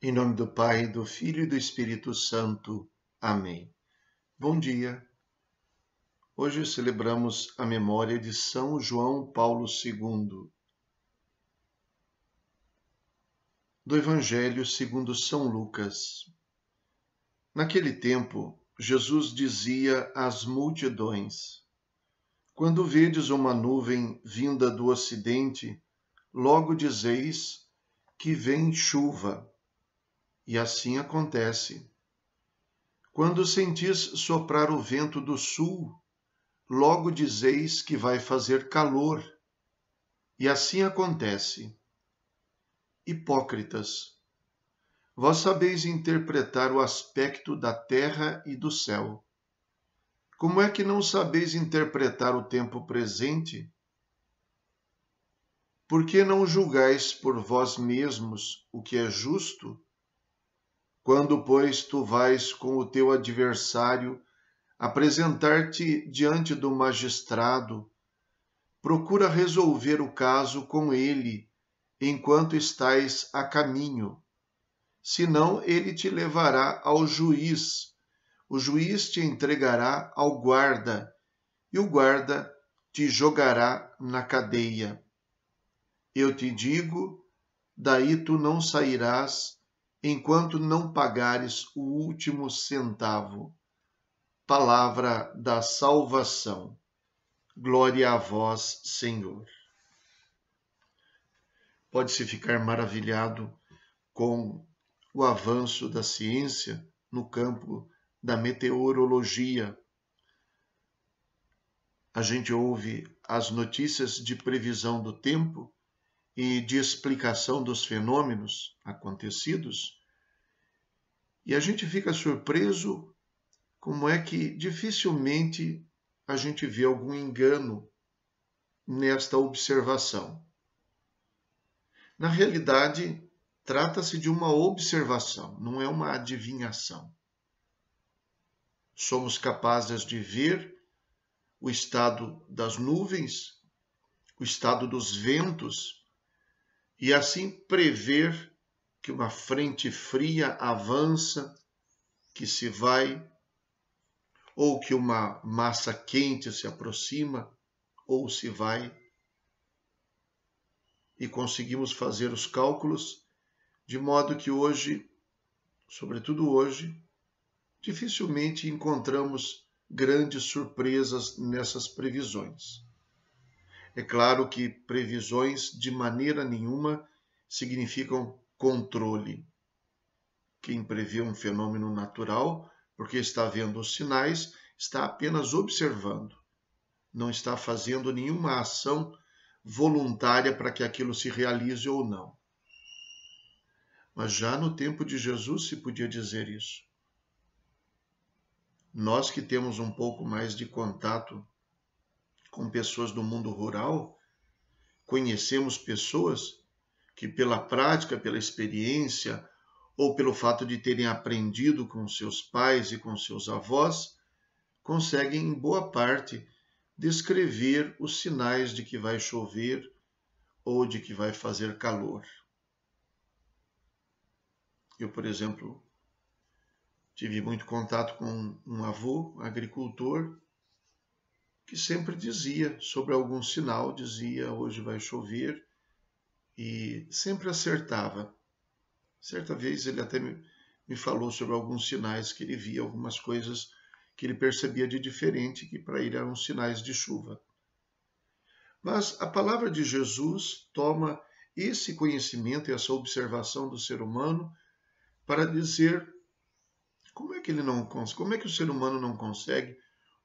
Em nome do Pai, do Filho e do Espírito Santo. Amém. Bom dia. Hoje celebramos a memória de São João Paulo II. Do Evangelho segundo São Lucas. Naquele tempo, Jesus dizia às multidões: Quando vedes uma nuvem vinda do ocidente, logo dizeis que vem chuva. E assim acontece. Quando sentis soprar o vento do sul, logo dizeis que vai fazer calor. E assim acontece. Hipócritas, vós sabeis interpretar o aspecto da terra e do céu. Como é que não sabeis interpretar o tempo presente? Por que não julgais por vós mesmos o que é justo? Quando, pois, tu vais com o teu adversário apresentar-te diante do magistrado, procura resolver o caso com ele enquanto estais a caminho. Senão ele te levará ao juiz, o juiz te entregará ao guarda, e o guarda te jogará na cadeia. Eu te digo, daí tu não sairás enquanto não pagares o último centavo. Palavra da salvação. Glória a vós, Senhor. Pode-se ficar maravilhado com o avanço da ciência no campo da meteorologia. A gente ouve as notícias de previsão do tempo e de explicação dos fenômenos acontecidos, e a gente fica surpreso como é que dificilmente a gente vê algum engano nesta observação. Na realidade, trata-se de uma observação, não é uma adivinhação. Somos capazes de ver o estado das nuvens, o estado dos ventos, e assim prever que uma frente fria avança, que se vai, ou que uma massa quente se aproxima, ou se vai. E conseguimos fazer os cálculos de modo que hoje, sobretudo hoje, dificilmente encontramos grandes surpresas nessas previsões. É claro que previsões de maneira nenhuma significam controle. Quem prevê um fenômeno natural, porque está vendo os sinais, está apenas observando. Não está fazendo nenhuma ação voluntária para que aquilo se realize ou não. Mas já no tempo de Jesus se podia dizer isso. Nós que temos um pouco mais de contato com pessoas do mundo rural, conhecemos pessoas que pela prática, pela experiência, ou pelo fato de terem aprendido com seus pais e com seus avós, conseguem, em boa parte, descrever os sinais de que vai chover ou de que vai fazer calor. Eu, por exemplo, tive muito contato com um avô, agricultor, que sempre dizia sobre algum sinal, dizia hoje vai chover, e sempre acertava. Certa vez ele até me falou sobre alguns sinais que ele via, algumas coisas que ele percebia de diferente, que para ele eram sinais de chuva. Mas a palavra de Jesus toma esse conhecimento e essa observação do ser humano para dizer como é que o ser humano não consegue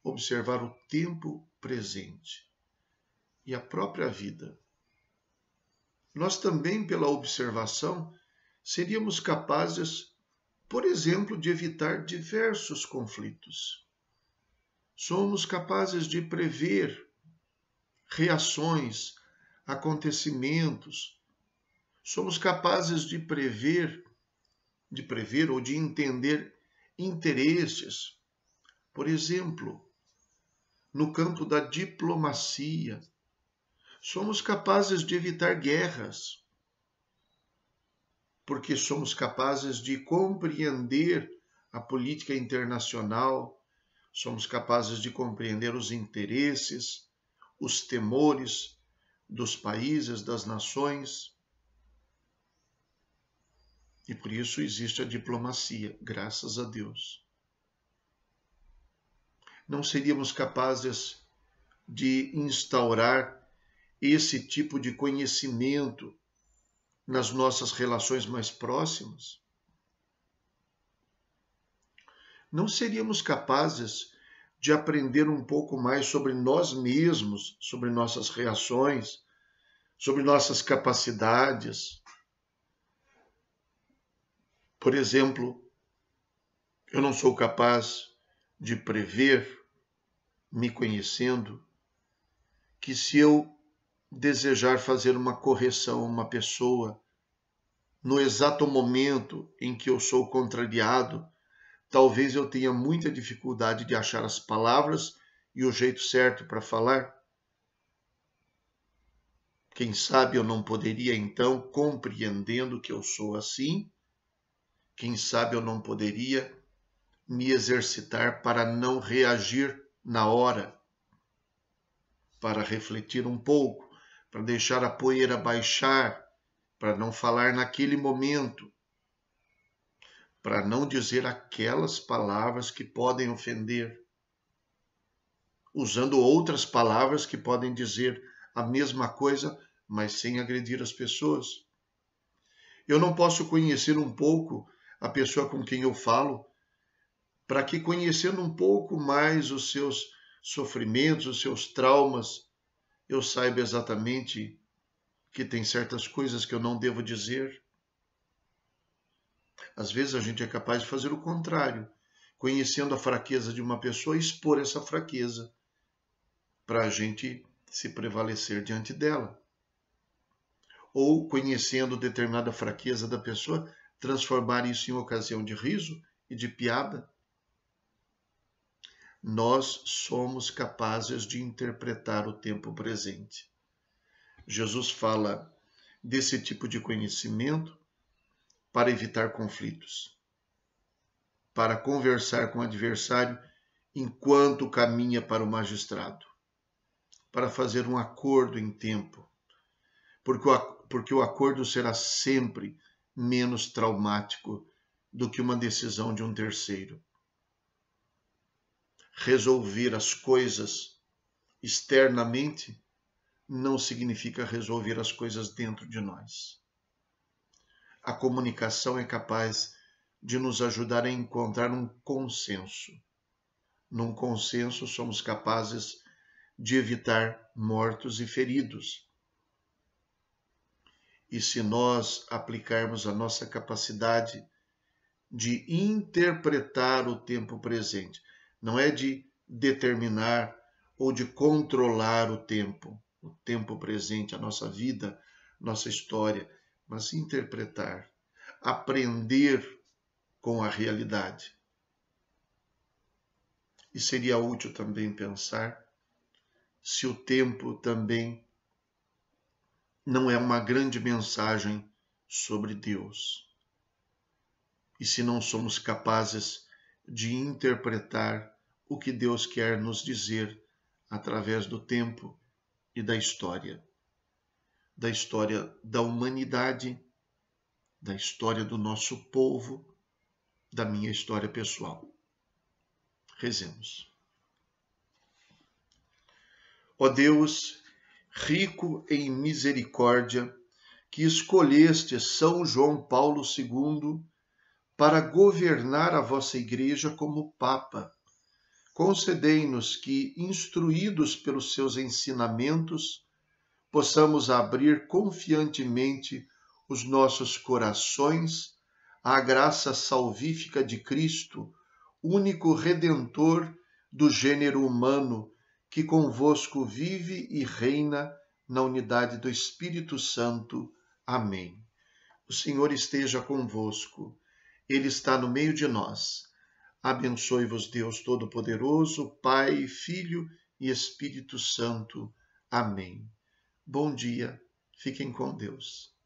observar o tempo presente e a própria vida. Nós também, pela observação, seríamos capazes, por exemplo, de evitar diversos conflitos. Somos capazes de prever reações, acontecimentos. Somos capazes de prever ou de entender interesses. Por exemplo, no campo da diplomacia, somos capazes de evitar guerras. porque somos capazes de compreender a política internacional, somos capazes de compreender os interesses, os temores dos países, das nações. E por isso existe a diplomacia, graças a Deus. Não seríamos capazes de instaurar esse tipo de conhecimento nas nossas relações mais próximas? Não seríamos capazes de aprender um pouco mais sobre nós mesmos, sobre nossas reações, sobre nossas capacidades? Por exemplo, eu não sou capaz de prever, me conhecendo, que se eu desejar fazer uma correção a uma pessoa, no exato momento em que eu sou contrariado, talvez eu tenha muita dificuldade de achar as palavras e o jeito certo para falar. Quem sabe eu não poderia, então, compreendendo que eu sou assim, quem sabe eu não poderia me exercitar para não reagir na hora, para refletir um pouco, para deixar a poeira baixar, para não falar naquele momento, para não dizer aquelas palavras que podem ofender, usando outras palavras que podem dizer a mesma coisa, mas sem agredir as pessoas. Eu não posso conhecer um pouco a pessoa com quem eu falo, para que, conhecendo um pouco mais os seus sofrimentos, os seus traumas, eu saiba exatamente que tem certas coisas que eu não devo dizer. Às vezes a gente é capaz de fazer o contrário, conhecendo a fraqueza de uma pessoa, expor essa fraqueza para a gente se prevalecer diante dela. Ou, conhecendo determinada fraqueza da pessoa, transformar isso em ocasião de riso e de piada. Nós somos capazes de interpretar o tempo presente. Jesus fala desse tipo de conhecimento para evitar conflitos, para conversar com o adversário enquanto caminha para o magistrado, para fazer um acordo em tempo, porque o acordo será sempre menos traumático do que uma decisão de um terceiro. Resolver as coisas externamente não significa resolver as coisas dentro de nós. A comunicação é capaz de nos ajudar a encontrar um consenso. Num consenso, somos capazes de evitar mortos e feridos. E se nós aplicarmos a nossa capacidade de interpretar o tempo presente, não é de determinar ou de controlar o tempo presente, a nossa vida, nossa história, mas interpretar, aprender com a realidade. E seria útil também pensar se o tempo também não é uma grande mensagem sobre Deus. E se não somos capazes de interpretar o que Deus quer nos dizer através do tempo e da história da humanidade, da história do nosso povo, da minha história pessoal. Rezemos. Ó Deus, rico em misericórdia, que escolheste São João Paulo II para governar a vossa Igreja como Papa, concedei-nos que, instruídos pelos seus ensinamentos, possamos abrir confiantemente os nossos corações à graça salvífica de Cristo, único Redentor do gênero humano, que convosco vive e reina na unidade do Espírito Santo. Amém. O Senhor esteja convosco. Ele está no meio de nós. Abençoe-vos Deus Todo-Poderoso, Pai, Filho e Espírito Santo. Amém. Bom dia. Fiquem com Deus.